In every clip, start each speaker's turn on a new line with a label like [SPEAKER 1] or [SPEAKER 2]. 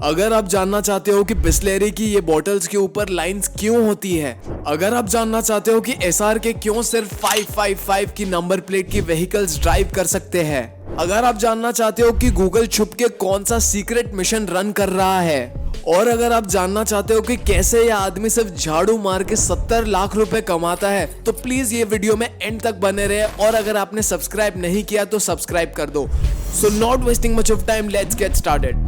[SPEAKER 1] अगर आप जानना चाहते हो कि बिस्लेरी की ये बॉटल्स के ऊपर लाइंस क्यों होती है, अगर आप जानना चाहते हो कि एसआरके क्यों सिर्फ 555 की नंबर प्लेट की व्हीकल्स ड्राइव कर सकते हैं, अगर आप जानना चाहते हो कि गूगल छुप के कौन सा सीक्रेट मिशन रन कर रहा है, और अगर आप जानना चाहते हो कि कैसे यह आदमी सिर्फ झाड़ू मार के 70 लाख रुपए कमाता है, तो प्लीज ये वीडियो में एंड तक बने रहे। और अगर आपने सब्सक्राइब नहीं किया तो सब्सक्राइब कर दो। So not wasting much of time, let's get started.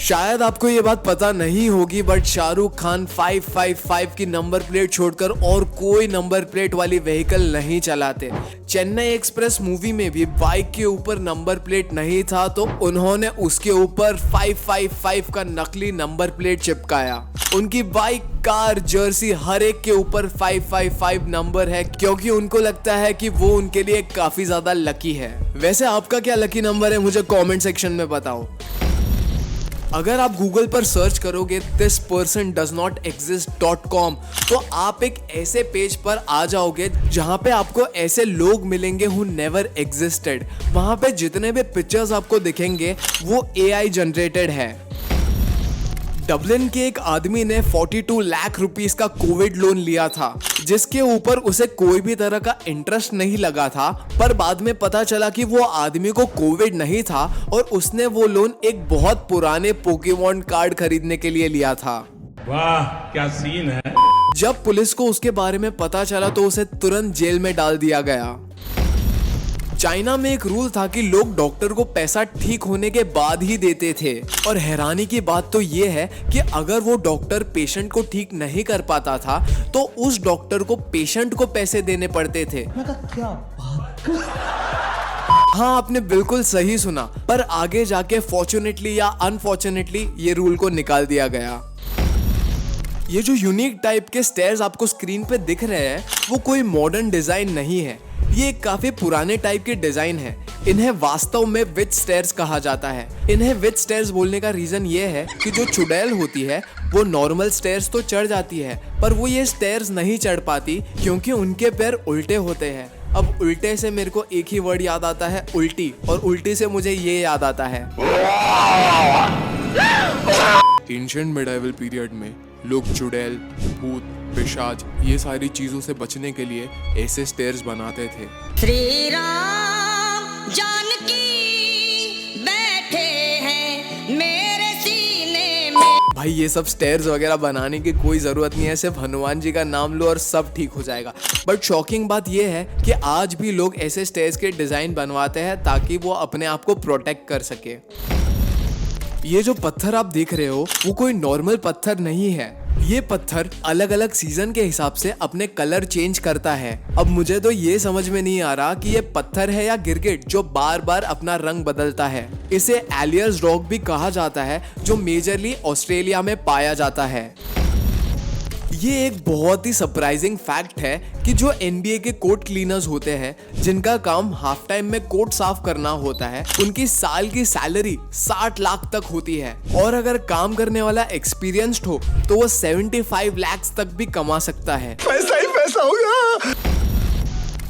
[SPEAKER 1] शायद आपको ये बात पता नहीं होगी, बट शाहरुख खान 555 की नंबर प्लेट छोड़कर और कोई नंबर प्लेट वाली व्हीकल नहीं चलाते। चेन्नई एक्सप्रेस मूवी में भी बाइक के ऊपर नंबर प्लेट नहीं था, तो उन्होंने उसके ऊपर 555 का नकली नंबर प्लेट चिपकाया। उनकी बाइक, कार, जर्सी हर एक के ऊपर 555 नंबर है, क्योंकि उनको लगता है कि वो उनके लिए काफी ज्यादा लकी है। वैसे आपका क्या लकी नंबर है, मुझे कमेंट सेक्शन में बताओ। अगर आप गूगल पर सर्च करोगे this person does not exist.com, तो आप एक ऐसे पेज पर आ जाओगे जहां पे आपको ऐसे लोग मिलेंगे who never existed। वहां पे जितने भी पिक्चर्स आपको दिखेंगे वो AI जनरेटेड है। डबलिन के एक आदमी ने 42 लाख रुपीस का कोविड लोन लिया था, जिसके ऊपर उसे कोई भी तरह का इंटरेस्ट नहीं लगा था, पर बाद में पता चला कि वो आदमी को कोविड नहीं था और उसने वो लोन एक बहुत पुराने पोकेमॉन कार्ड खरीदने के लिए लिया था।
[SPEAKER 2] वाह क्या सीन है।
[SPEAKER 1] जब पुलिस को उसके बारे में पता चला तो उसे तुरंत जेल में डाल दिया गया। चाइना में एक रूल था कि लोग डॉक्टर को पैसा ठीक होने के बाद ही देते थे, और हैरानी की बात तो ये है कि अगर वो डॉक्टर पेशेंट को ठीक नहीं कर पाता था तो उस डॉक्टर को पेशेंट को पैसे देने पड़ते थे।
[SPEAKER 3] क्या बात?
[SPEAKER 1] हाँ, आपने बिल्कुल सही सुना, पर आगे जाके फॉर्चुनेटली या अनफॉर्चुनेटली ये रूल को निकाल दिया गया। ये जो यूनिक टाइप के स्टेयर्स आपको स्क्रीन पे दिख रहे हैं वो कोई मॉडर्न डिजाइन नहीं है, ये एक काफी पुराने टाइप के डिजाइन है। इन्हें वास्तव में विच स्टेयर्स कहा जाता है। इन्हें विच स्टेयर्स बोलने का रीजन ये है कि जो चुड़ैल होती है वो नॉर्मल स्टेयर्स तो चढ़ जाती है, पर वो ये स्टेयर्स नहीं चढ़ पाती क्योंकि उनके पैर उल्टे होते हैं। अब उल्टे से मेरे को एक ही वर्ड याद आता है, उल्टी, और उल्टी से मुझे ये याद आता है। एंशिएंट मिडाइवल पीरियड में लोग चुड़ैल, भूत, पिशाच ये सारी चीजों से बचने के लिए ऐसे स्टेयर्स बनाते थे।
[SPEAKER 4] श्री राम जानकी बैठे हैं मेरे सीने में।
[SPEAKER 1] भाई ये सब स्टेयर्स वगैरह बनाने की कोई जरूरत नहीं है, सिर्फ हनुमान जी का नाम लो और सब ठीक हो जाएगा। बट शॉकिंग बात ये है कि आज भी लोग ऐसे स्टेयर्स के डिजाइन बनवाते हैं ताकि वो अपने आप को प्रोटेक्ट कर सके। ये जो पत्थर आप देख रहे हो वो कोई नॉर्मल पत्थर नहीं है। ये पत्थर अलग अलग सीजन के हिसाब से अपने कलर चेंज करता है। अब मुझे तो ये समझ में नहीं आ रहा कि ये पत्थर है या गिरगिट जो बार बार अपना रंग बदलता है। इसे एलियस रॉक भी कहा जाता है, जो मेजरली ऑस्ट्रेलिया में पाया जाता है। ये एक बहुत ही सरप्राइजिंग फैक्ट है कि जो NBA के कोर्ट क्लीनर्स होते हैं, जिनका काम हाफ टाइम में कोर्ट साफ करना होता है, उनकी साल की सैलरी 60 लाख तक होती है, और अगर काम करने वाला एक्सपीरियंस्ड हो तो वो 75 लाख तक भी कमा सकता है।
[SPEAKER 3] पैसा ही पैसा होगा।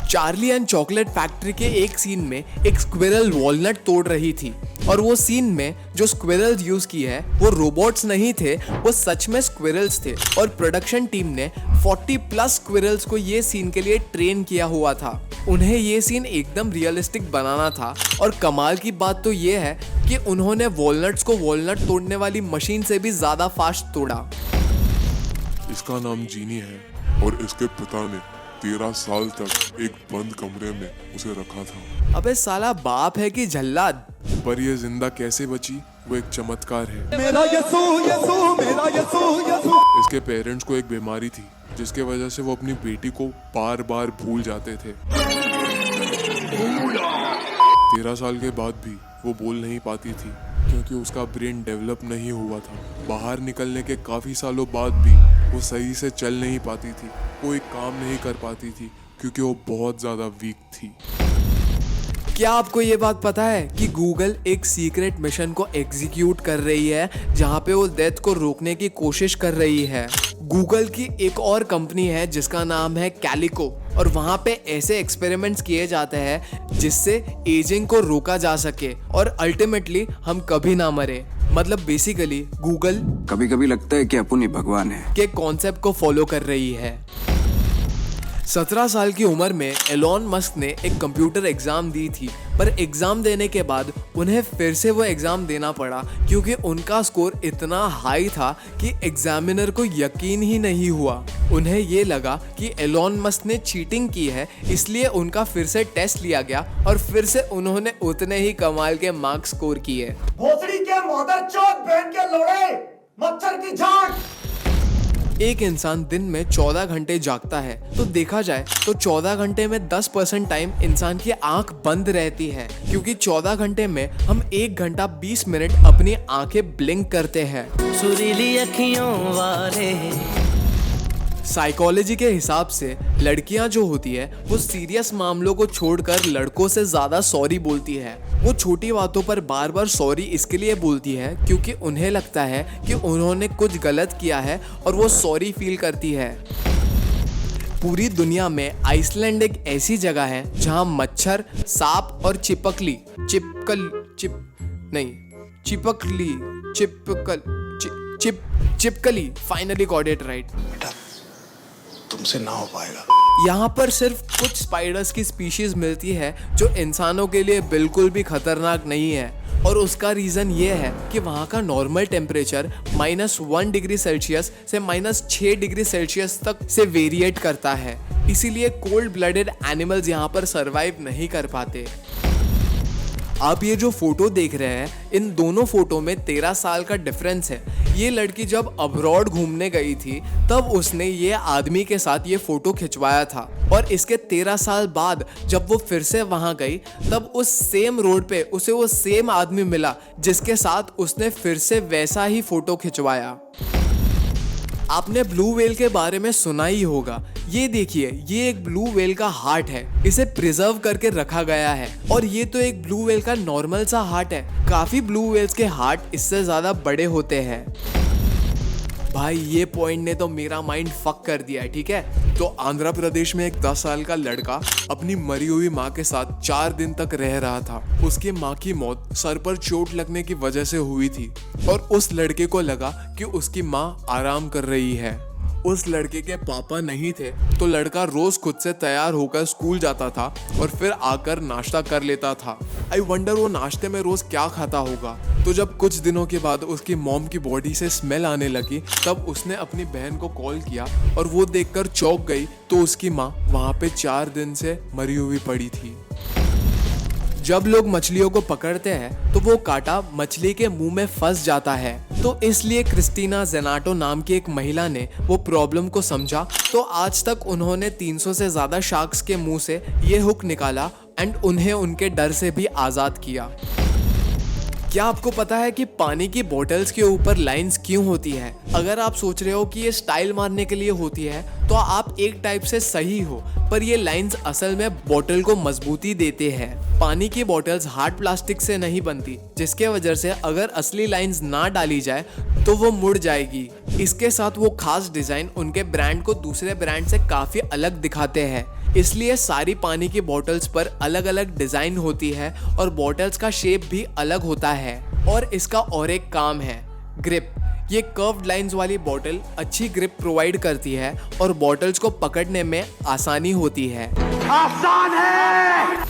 [SPEAKER 1] चार्ली एंड चॉकलेट फैक्ट्री के एक सीन में एक स्क्विरल वॉलनट तोड़ रही थी, और वो सीन में जो स्क्विरल्स यूज की है वो रोबोट्स नहीं थे, वो सच में स्क्विरल्स थे, और प्रोडक्शन टीम ने 40+ स्क्विरल्स को ये सीन के लिए ट्रेन किया हुआ था। उन्हें ये सीन एकदम रियलिस्टिक बनाना था, और कमाल की बात तो ये है कि उन्होंने वॉलनट्स को वॉलनट तोड़ने वाली मशीन से भी ज्यादा फास्ट तोड़ा।
[SPEAKER 5] इसका नाम जीनी है और इसके पिता ने 13 साल तक एक बंद कमरे में उसे रखा था।
[SPEAKER 1] अबे साला बाप है कि जल्लाद?
[SPEAKER 5] पर ये जिंदा कैसे बची वो एक चमत्कार है।
[SPEAKER 3] मेरा यसू यसू मेरा यसू यसू।
[SPEAKER 5] इसके पेरेंट्स को एक बीमारी थी जिसके वजह से वो अपनी बेटी को बार बार भूल जाते थे। 13 साल के बाद भी वो बोल नहीं पाती थी क्योंकि उसका ब्रेन डेवलप नहीं हुआ था। बाहर निकलने के काफी सालों बाद भी वो सही से चल नहीं पाती थी, कोई काम नहीं कर पाती थी क्योंकि वो बहुत ज्यादा वीक थी।
[SPEAKER 1] क्या आपको ये बात पता है कि गूगल एक सीक्रेट मिशन को एग्जीक्यूट कर रही है जहां पे वो डेथ को रोकने की कोशिश कर रही है? गूगल की एक और कंपनी है जिसका नाम है कैलिको, और वहां पे ऐसे एक्सपेरिमेंट्स किए जाते हैं जिससे एजिंग को रोका जा सके और अल्टीमेटली हम कभी ना मरे। मतलब बेसिकली गूगल
[SPEAKER 6] कभी कभी लगता है कि अपन ही भगवान है।
[SPEAKER 1] के कॉन्सेप्ट को फॉलो कर रही है। 17 साल की उम्र में एलोन मस्क ने एक कंप्यूटर एग्जाम दी थी, पर एग्जाम देने के बाद उन्हें फिर से वो एग्जाम देना पड़ा क्योंकि उनका स्कोर इतना हाई था कि एग्जामिनर को यकीन ही नहीं हुआ। उन्हें ये लगा कि एलोन मस्क ने चीटिंग की है, इसलिए उनका फिर से टेस्ट लिया गया और फिर से उन्होंने उतने ही कमाल के मार्क्स स्कोर किए।
[SPEAKER 3] भोसड़ी के मदरचोद बहन के लोड़े, मच्छर की झांक।
[SPEAKER 1] एक इंसान दिन में 14 घंटे जागता है, तो देखा जाए तो 14 घंटे में 10% टाइम इंसान की आंख बंद रहती है, क्योंकि 14 घंटे में हम 1 घंटा 20 मिनट अपनी आंखें ब्लिंक करते हैं।
[SPEAKER 7] सुरीली अखियों वाले।
[SPEAKER 1] साइकोलॉजी के हिसाब से लड़कियां जो होती है वो सीरियस मामलों को छोड़कर लड़कों से ज्यादा सॉरी बोलती है। वो छोटी बातों पर बार बार सॉरी इसके लिए बोलती है क्योंकि उन्हें लगता है कि उन्होंने कुछ गलत किया है और वो सॉरी फील करती है। पूरी दुनिया में आइसलैंड एक ऐसी जगह है जहां मच्छर, सांप और चिपकली फाइनली गॉट इट राइट।
[SPEAKER 3] तुमसे ना हो पाएगा।
[SPEAKER 1] यहाँ पर सिर्फ कुछ स्पाइडर्स की स्पीशीज मिलती है जो इंसानों के लिए बिल्कुल भी खतरनाक नहीं है, और उसका रीजन ये है कि वहाँ का नॉर्मल टेम्परेचर -1 डिग्री सेल्सियस से -6 डिग्री सेल्सियस तक से वेरिएट करता है। इसीलिए कोल्ड ब्लडेड एनिमल्स यहाँ पर सरवाइव नहीं कर पाते। आप ये जो फोटो देख रहे हैं, इन दोनों फोटो में 13 साल का डिफरेंस है। ये लड़की जब अब्रॉड घूमने गई थी तब उसने ये आदमी के साथ ये फोटो खिंचवाया था, और इसके 13 साल बाद जब वो फिर से वहां गई तब उस सेम रोड पे उसे वो सेम आदमी मिला जिसके साथ उसने फिर से वैसा ही फोटो खिंचवाया। आपने ब्लू व्हेल के बारे में सुना ही होगा। ये देखिए, ये एक ब्लू व्हेल का हार्ट है, इसे प्रिजर्व करके रखा गया है, और ये तो एक ब्लू व्हेल का नॉर्मल सा हार्ट है। काफी ब्लू व्हेल्स के हार्ट इससे ज्यादा बड़े होते हैं। भाई ये पॉइंट ने तो मेरा माइंड फक कर दिया है, ठीक है। तो आंध्र प्रदेश में एक 10 साल का लड़का अपनी मरी हुई माँ के साथ 4 दिन तक रह रहा था। उसकी माँ की मौत सर पर चोट लगने की वजह से हुई थी, और उस लड़के को लगा कि उसकी माँ आराम कर रही है। उस लड़के के पापा नहीं थे, तो लड़का रोज खुद से तैयार होकर स्कूल जाता था और फिर आकर नाश्ता कर लेता था। आई वंडर वो नाश्ते में रोज क्या खाता होगा। तो जब कुछ दिनों के बाद उसकी मॉम की बॉडी से स्मेल आने लगी, तब उसने अपनी बहन को कॉल किया और वो देखकर चौंक गई तो उसकी माँ वहाँ पे 4 दिन से मरी हुई पड़ी थी। जब लोग मछलियों को पकड़ते हैं तो वो कांटा मछली के मुंह में फंस जाता है, तो इसलिए क्रिस्टीना जेनाटो नाम की एक महिला ने वो प्रॉब्लम को समझा, तो आज तक उन्होंने 300 से ज्यादा शार्क्स के मुंह से ये हुक निकाला एंड उन्हें उनके डर से भी आजाद किया। क्या आपको पता है कि पानी की बोतल्स के ऊपर लाइंस क्यों होती है? अगर आप सोच रहे हो कि ये स्टाइल मारने के लिए होती है तो आप एक टाइप से सही हो, पर ये लाइंस असल में बोतल को मजबूती देते हैं। पानी की बोतल्स हार्ड प्लास्टिक से नहीं बनती, जिसके वजह से अगर असली लाइंस ना डाली जाए तो वो मुड़ जाएगी। इसके साथ वो खास डिजाइन उनके ब्रांड को दूसरे ब्रांड से काफी अलग दिखाते हैं, इसलिए सारी पानी की बोतल्स पर अलग अलग डिजाइन होती है और बोतल्स का शेप भी अलग होता है। और इसका और एक काम है, ग्रिप। ये कर्व्ड लाइंस वाली बोतल अच्छी ग्रिप प्रोवाइड करती है और बोतल्स को पकड़ने में आसानी होती है। आसान है।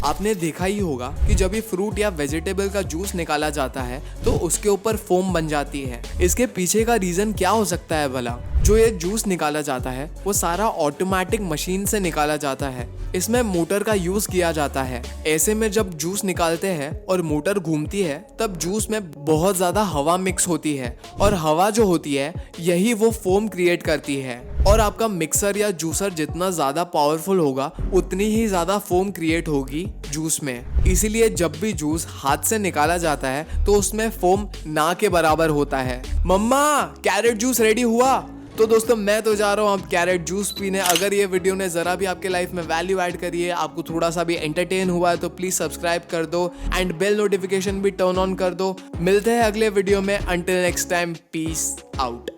[SPEAKER 1] आपने देखा ही होगा कि जब भी फ्रूट या वेजिटेबल का जूस निकाला जाता है तो उसके ऊपर फोम बन जाती है। इसके पीछे का रीजन क्या हो सकता है भला? जो ये जूस निकाला जाता है वो सारा ऑटोमेटिक मशीन से निकाला जाता है। इसमें मोटर का यूज किया जाता है। ऐसे में जब जूस निकालते हैं और मोटर घूमती है तब जूस में बहुत ज्यादा हवा मिक्स होती है, और हवा जो होती है यही वो फोम क्रिएट करती है। और आपका मिक्सर या जूसर जितना ज्यादा पावरफुल होगा उतनी ही ज्यादा फोम क्रिएट होगी जूस में। इसीलिए जब भी जूस हाथ से निकाला जाता है तो उसमें फोम ना के बराबर होता है। मम्मा, कैरेट जूस रेडी हुआ? तो दोस्तों मैं तो जा रहा हूँ अब कैरेट जूस पीने। अगर ये वीडियो ने जरा भी आपके लाइफ में वैल्यू ऐड करी है, आपको थोड़ा सा भी एंटरटेन हुआ है, तो प्लीज सब्सक्राइब कर दो एंड बेल नोटिफिकेशन भी टर्न ऑन कर दो। मिलते हैं अगले वीडियो में। Until next time, peace out.